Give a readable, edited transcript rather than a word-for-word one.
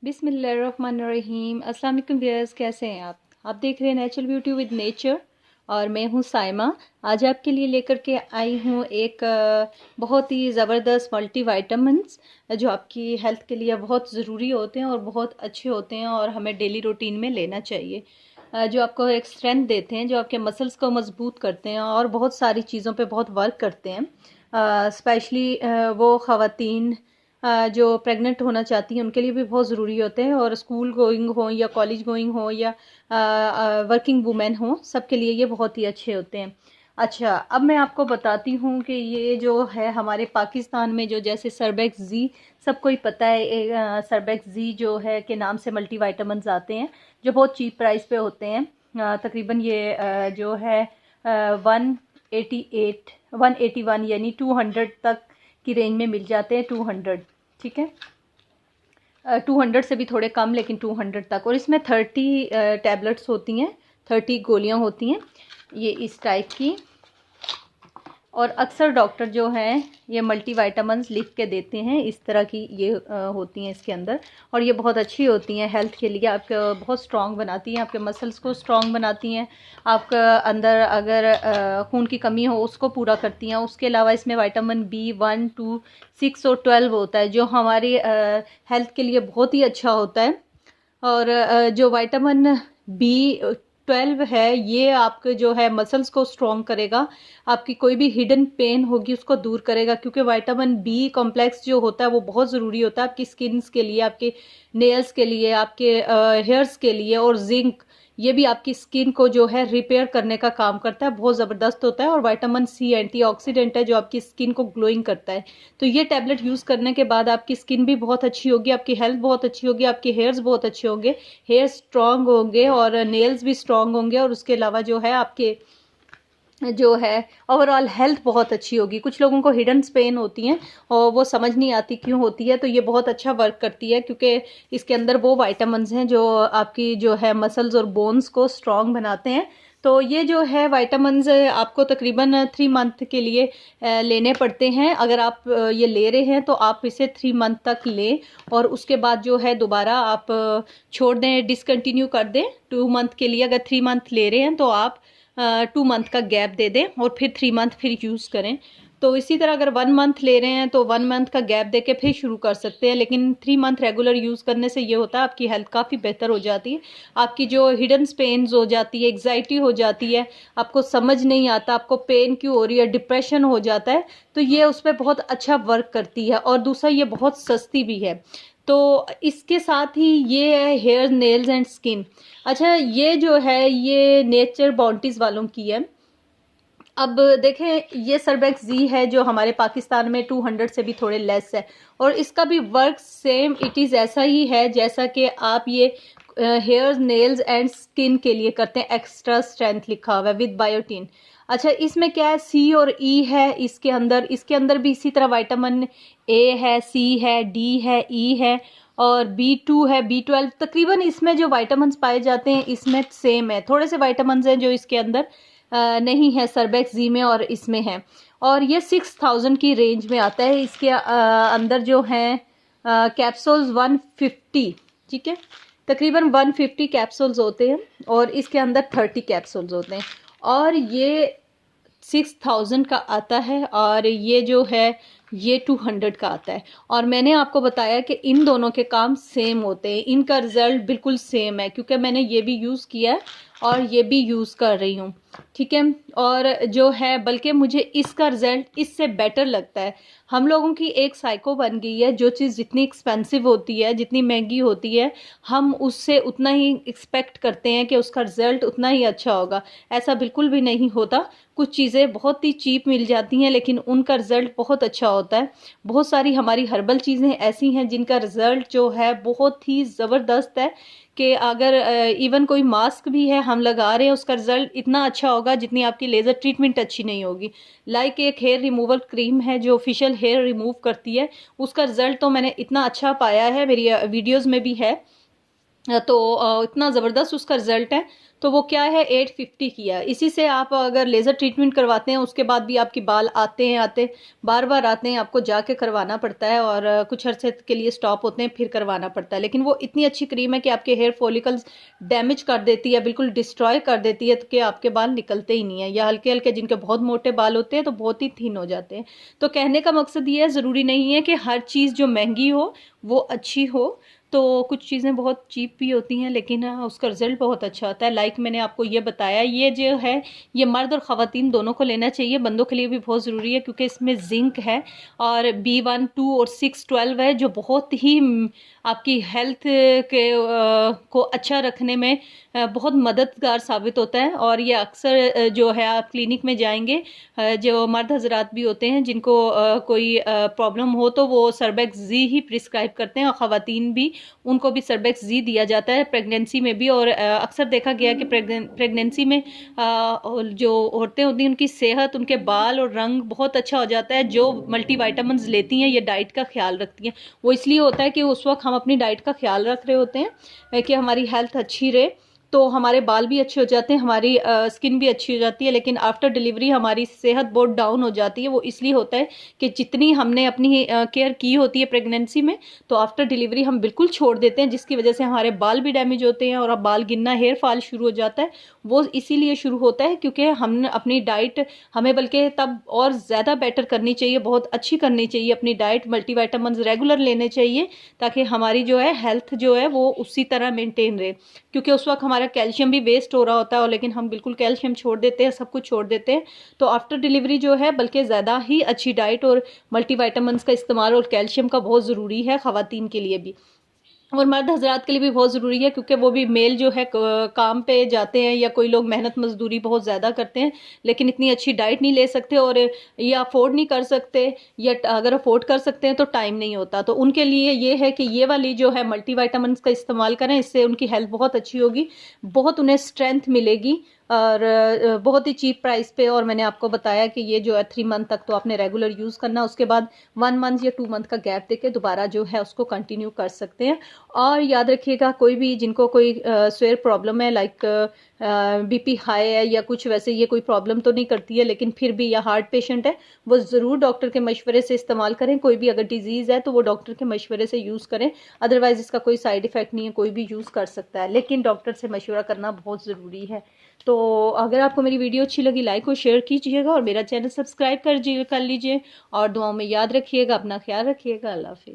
बिस्मिल्लाहिर्रहमानिर्रहीम। अस्सलाम वालेकुम व्यूअर्स, कैसे हैं आप देख रहे हैं नेचुरल ब्यूटी विद नेचर और मैं हूं साइमा। आज आपके लिए लेकर के आई हूं एक बहुत ही ज़बरदस्त मल्टी वाइटामिन्स जो आपकी हेल्थ के लिए बहुत ज़रूरी होते हैं और बहुत अच्छे होते हैं और हमें डेली रूटीन में लेना चाहिए। जो आपको एक स्ट्रेंथ देते हैं, जो आपके मसल्स को मजबूत करते हैं और बहुत सारी चीज़ों पे बहुत वर्क करते हैं। स्पेशली वो ख़वातीन जो प्रेग्नेंट होना चाहती हैं उनके लिए भी बहुत ज़रूरी होते हैं, और स्कूल गोइंग हो या कॉलेज गोइंग हो या वर्किंग वुमेन हो, सबके लिए ये बहुत ही अच्छे होते हैं। अच्छा, अब मैं आपको बताती हूँ कि ये जो है हमारे पाकिस्तान में जो जैसे सरबेक्स जी, सबको ही पता है सरबेक्स जी जो है के नाम से मल्टी वाइटामिन्स आते हैं जो बहुत चीप प्राइस पे होते हैं। तकरीबन ये जो है 181 यानी 200 तक की रेंज में मिल जाते हैं। 200, ठीक है, 200 से भी थोड़े कम, लेकिन 200 तक। और इसमें 30 टैबलेट्स होती हैं, 30 गोलियां होती हैं ये इस टाइप की। और अक्सर डॉक्टर जो हैं ये मल्टी वाइटामिन्स लिख के देते हैं, इस तरह की ये होती हैं इसके अंदर, और ये बहुत अच्छी होती हैं हेल्थ के लिए। आपको बहुत स्ट्रॉन्ग बनाती हैं, आपके मसल्स को स्ट्रॉन्ग बनाती हैं, आपका अंदर अगर खून की कमी हो उसको पूरा करती हैं। उसके अलावा इसमें विटामिन B1, 2, 6 और 12 होता है जो हमारी हेल्थ के लिए बहुत ही अच्छा होता है। और जो विटामिन B12 है ये आपके जो है मसल्स को स्ट्रॉन्ग करेगा, आपकी कोई भी हिडन पेन होगी उसको दूर करेगा, क्योंकि विटामिन B कॉम्प्लेक्स जो होता है वो बहुत ज़रूरी होता है आपकी स्किन्स के लिए, आपके नेल्स के लिए, आपके हेयर्स के लिए। और जिंक ये भी आपकी स्किन को जो है रिपेयर करने का काम करता है, बहुत ज़बरदस्त होता है। और विटामिन C एंटीऑक्सीडेंट है जो आपकी स्किन को ग्लोइंग करता है। तो ये टैबलेट यूज़ करने के बाद आपकी स्किन भी बहुत अच्छी होगी, आपकी हेल्थ बहुत अच्छी होगी, आपके हेयर्स बहुत अच्छे होंगे, हेयर स्ट्रॉन्ग होंगे और नेल्स भी स्ट्रॉन्ग होंगे। और उसके अलावा जो है आपके जो है ओवरऑल हेल्थ बहुत अच्छी होगी। कुछ लोगों को हिडन पेन होती हैं और वो समझ नहीं आती क्यों होती है, तो ये बहुत अच्छा वर्क करती है क्योंकि इसके अंदर वो विटामिन्स हैं जो आपकी जो है मसल्स और बोन्स को स्ट्रॉन्ग बनाते हैं। तो ये जो है विटामिन्स आपको तकरीबन 3 मंथ के लिए लेने पड़ते हैं। अगर आप ये ले रहे हैं तो आप इसे 3 मंथ तक लें, और उसके बाद जो है दोबारा आप छोड़ दें, डिसकंटिन्यू कर दें 2 मंथ के लिए। अगर 3 मंथ ले रहे हैं तो आप 2 मंथ का गैप दे दें और फिर 3 मंथ फिर यूज़ करें। तो इसी तरह अगर 1 मंथ ले रहे हैं तो 1 मंथ का गैप दे के फिर शुरू कर सकते हैं, लेकिन 3 मंथ रेगुलर यूज़ करने से ये होता है आपकी हेल्थ काफ़ी बेहतर हो जाती है। आपकी जो हिडन पेन्स हो जाती है, एग्जाइटी हो जाती है, आपको समझ नहीं आता आपको पेन क्यों हो रही है, डिप्रेशन हो जाता है, तो ये उस पर बहुत अच्छा वर्क करती है। और दूसरा ये बहुत सस्ती भी है। तो इसके साथ ही ये है हेयर, नेल्स एंड स्किन। अच्छा, ये जो है ये नेचर बाउंटीज वालों की है। अब देखें, ये सरबेक्स जी है जो हमारे पाकिस्तान में 200 से भी थोड़े लेस है, और इसका भी वर्क सेम इट इज़ ऐसा ही है जैसा कि आप ये हेयर, नेल्स एंड स्किन के लिए करते हैं। एक्स्ट्रा स्ट्रेंथ लिखा हुआ है विद बायोटीन। अच्छा, इसमें क्या है, C और E है इसके अंदर भी इसी तरह विटामिन A है, C है, D है, E है और B2 है, B12। तकरीबन इसमें जो विटामिन्स पाए जाते हैं इसमें सेम है। थोड़े से विटामिन्स हैं जो इसके अंदर नहीं है, सरबेक्स जी में और इसमें है। और ये 6000 की रेंज में आता है। इसके अंदर जो हैं कैप्सूल्स 150, ठीक है, तकरीबन 150 कैप्सूल्स होते हैं और इसके अंदर 30 कैप्सूल्स होते हैं। और ये 6000 का आता है और ये जो है ये 200 का आता है। और मैंने आपको बताया कि इन दोनों के काम सेम होते हैं, इनका रिज़ल्ट बिल्कुल सेम है, क्योंकि मैंने ये भी यूज़ किया है और ये भी यूज़ कर रही हूँ, ठीक है। और जो है बल्कि मुझे इसका रिज़ल्ट इससे बेटर लगता है। हम लोगों की एक साइको बन गई है, जो चीज़ जितनी एक्सपेंसिव होती है, जितनी महंगी होती है, हम उससे उतना ही एक्सपेक्ट करते हैं कि उसका रिज़ल्ट उतना ही अच्छा होगा। ऐसा बिल्कुल भी नहीं होता। कुछ चीज़ें बहुत ही चीप मिल जाती हैं लेकिन उनका रिज़ल्ट बहुत अच्छा होता है। बहुत सारी हमारी हर्बल चीज़ें ऐसी हैं जिनका रिज़ल्ट जो है बहुत ही ज़बरदस्त है, कि अगर इवन कोई मास्क भी है हम लगा रहे हैं, उसका रिज़ल्ट इतना अच्छा होगा जितनी आपकी लेज़र ट्रीटमेंट अच्छी नहीं होगी। लाइक एक हेयर रिमूवल क्रीम है जो ऑफिशियल हेयर रिमूव करती है, उसका रिज़ल्ट तो मैंने इतना अच्छा पाया है, मेरी वीडियोज़ में भी है। तो इतना ज़बरदस्त उसका रिज़ल्ट है। तो वो क्या है 850 की है। इसी से आप अगर लेज़र ट्रीटमेंट करवाते हैं उसके बाद भी आपके बाल आते बार बार आते हैं, आपको जाके करवाना पड़ता है और कुछ अरसे के लिए स्टॉप होते हैं फिर करवाना पड़ता है। लेकिन वो इतनी अच्छी क्रीम है कि आपके हेयर फॉलिकल्स डैमेज कर देती है, बिल्कुल डिस्ट्रॉय कर देती है कि आपके बाल निकलते ही नहीं है, या हल्के हल्के जिनके बहुत मोटे बाल होते हैं तो बहुत ही थिन हो जाते हैं। तो कहने का मकसद ये है, ज़रूरी नहीं है कि हर चीज़ जो महंगी हो वो अच्छी हो। तो कुछ चीज़ें बहुत चीप भी होती हैं लेकिन उसका रिज़ल्ट बहुत अच्छा आता है। लाइक मैंने आपको ये बताया, ये जो है ये मर्द और ख़वातीन दोनों को लेना चाहिए, बंदों के लिए भी बहुत ज़रूरी है क्योंकि इसमें जिंक है और B1, 2 और 6, 12 है जो बहुत ही आपकी हेल्थ के को अच्छा रखने में बहुत मददगार साबित होता है। और ये अक्सर जो है आप क्लिनिक में जाएंगे, जो मर्द हजरात भी होते हैं जिनको कोई प्रॉब्लम हो तो वो सर्बेक्स जी ही प्रिस्क्राइब करते हैं, और ख़वातीन भी उनको भी सर्बेक्स जी दिया जाता है प्रेगनेंसी में भी। और अक्सर देखा गया कि प्रेगनेंसी में जो औरतें होती हैं उनकी सेहत, उनके बाल और रंग बहुत अच्छा हो जाता है। जो मल्टीविटामिन्स लेती हैं, ये डाइट का ख्याल रखती हैं, वो इसलिए होता है कि उस वक्त हम अपनी डाइट का ख्याल रख रहे होते हैं कि हमारी हेल्थ अच्छी रहे, तो हमारे बाल भी अच्छे हो जाते हैं, हमारी स्किन भी अच्छी हो जाती है। लेकिन आफ्टर डिलीवरी हमारी सेहत बहुत डाउन हो जाती है। वो इसलिए होता है कि जितनी हमने अपनी केयर की होती है प्रेगनेंसी में, तो आफ्टर डिलीवरी हम बिल्कुल छोड़ देते हैं, जिसकी वजह से हमारे बाल भी डैमेज होते हैं और अब बाल गिरना, हेयर फॉल शुरू हो जाता है। वो इसीलिए शुरू होता है क्योंकि हम अपनी डाइट, हमें बल्कि तब और ज़्यादा बेटर करनी चाहिए, बहुत अच्छी करनी चाहिए अपनी डाइट, मल्टीविटामिन्स रेगुलर लेने चाहिए ताकि हमारी जो है हेल्थ जो है वो उसी तरह मेंटेन रहे। क्योंकि उस वक्त हमारा कैल्शियम भी वेस्ट हो रहा होता है, और लेकिन हम बिल्कुल कैल्शियम छोड़ देते हैं, सब कुछ छोड़ देते हैं। तो आफ्टर डिलीवरी जो है बल्कि ज़्यादा ही अच्छी डाइट और मल्टीविटामिन्स का इस्तेमाल और कैल्शियम का बहुत ज़रूरी है ख़वातीन के लिए भी, और मर्द हजरात के लिए भी बहुत ज़रूरी है क्योंकि वो भी मेल जो है काम पे जाते हैं, या कोई लोग मेहनत मजदूरी बहुत ज़्यादा करते हैं लेकिन इतनी अच्छी डाइट नहीं ले सकते, और या अफोर्ड नहीं कर सकते, या अगर अफोर्ड कर सकते हैं तो टाइम नहीं होता। तो उनके लिए ये है कि ये वाली जो है मल्टीविटामिन्स का इस्तेमाल करें, इससे उनकी हेल्थ बहुत अच्छी होगी, बहुत उन्हें स्ट्रेंथ मिलेगी और बहुत ही चीप प्राइस पे। और मैंने आपको बताया कि ये जो है 3 मंथ तक तो आपने रेगुलर यूज़ करना, उसके बाद 1 मंथ या 2 मंथ का गैप देके दोबारा जो है उसको कंटिन्यू कर सकते हैं। और याद रखिएगा, कोई भी जिनको कोई स्वेयर प्रॉब्लम है, लाइक बीपी हाई है या कुछ वैसे, ये कोई प्रॉब्लम तो नहीं करती है लेकिन फिर भी, या हार्ट पेशेंट है, वो ज़रूर डॉक्टर के मशवरे से इस्तेमाल करें। कोई भी अगर डिजीज़ है तो वो डॉक्टर के मशवरे से यूज़ करें, अदरवाइज़ इसका कोई साइड इफ़ेक्ट नहीं है, कोई भी यूज़ कर सकता है, लेकिन डॉक्टर से मशवरा करना बहुत ज़रूरी है। तो अगर आपको मेरी वीडियो अच्छी लगी, लाइक और शेयर कीजिएगा और मेरा चैनल सब्सक्राइब कर लीजिए, और दुआओं में याद रखिएगा, अपना ख्याल रखिएगा। अल्लाह हाफिज़।